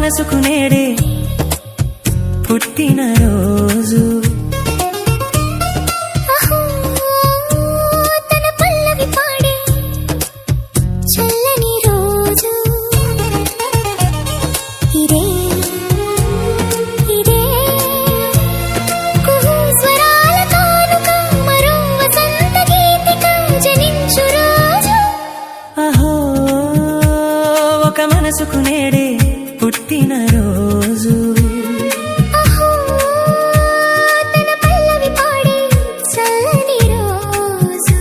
మనసుకు నేడే పుట్టిన రోజు. తన పల్లవి పాడే చల్లని రోజు. ఇదే ఇదే కుహు స్వరాల కానుక, మరో వసంత గీతిక జనించు రోజు. అహో ఒక మనసుకు నేడే పుట్టిన రోజు. తన పల్లవి పాడే చల్లని రోజు.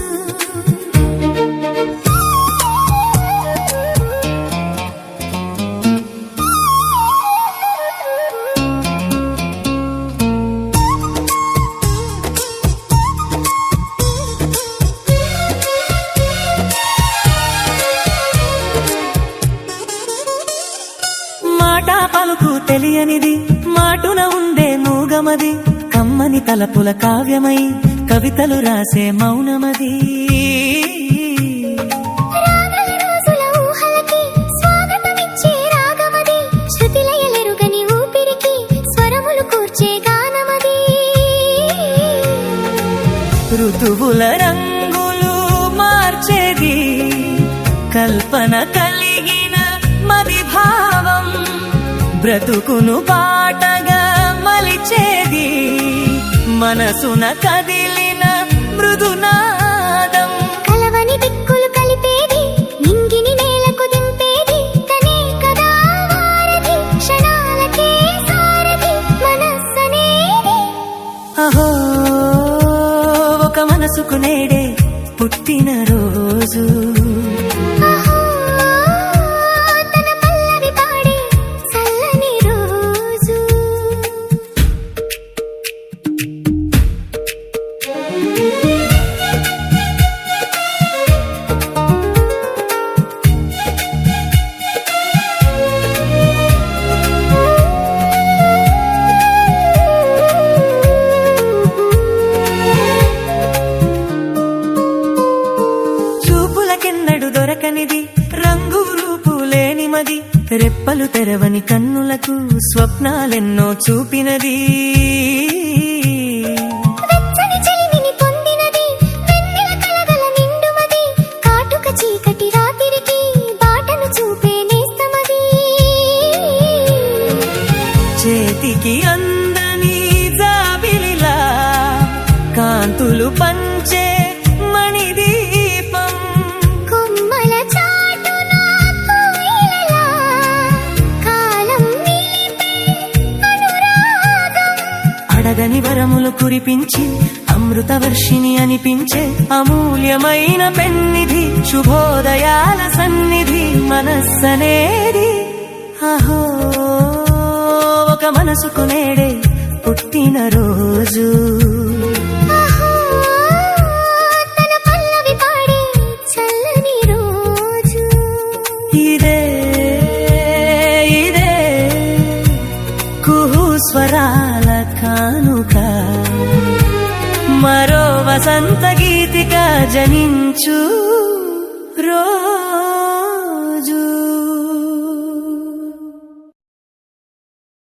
మాట పలుకు తెలియనిది, మాటున ఉండే మూగమది, కమ్మని తలపుల కావ్యమై కవితలు రాసే మౌనమది. రాగల రోజుల ఊహలకి స్వాగతమిచ్చే రాగమది, శృతిలయలెరుగని ఊపిరికి స్వరములు కూర్చే గానమది. ఋతువుల రంగులు మార్చేది, కల్పన కలిగిన మది భావం, బ్రతుకును పాటగా మలిచేది, మనసున కదిలిన మృదునాదం. కలవని దిక్కులు కలిపేది, నింగిని నేలకు దింపేది, తనే కదా వారధి, క్షణాలకే సారథి మనస్సనేది. అహో ఒక మనసుకు నేడే పుట్టిన రోజు. తన పల్లవి పాడే చల్లని రోజు. చూపులకెన్నడు దొరకనిది, రంగు రూపు లేనిమది, రెప్పలు తెరవని కన్నులకు స్వప్నాలెన్నో చూపినది. వెచ్చని చెలిమిని పొందినది, వెన్నెల కలగల నిండుమది, కాటుక చీకటి రాత్రికి బాటను చూపే నేస్తమది. చేతికి అందని జాబిలిలా కాంతులు పంచే మణిదీపం, కొమ్మల చాటున కోయిలలా కాలం నిలిపే అనురాగం. అడగని వరములు కురిపించి అమృత వర్షిణి అనిపించే అమూల్యమైన పెన్నిధి, శుభోదయాల సన్నిధి మనస్సనేది. అహో ఒక మనసుకు నేడే పుట్టిన రోజు. తన పల్లవి పాడే చల్లని రోజు. ఇదే ఇదే కుహు స్వరాల కానుక, మరో వసంత గీతిక జనించు రోజు.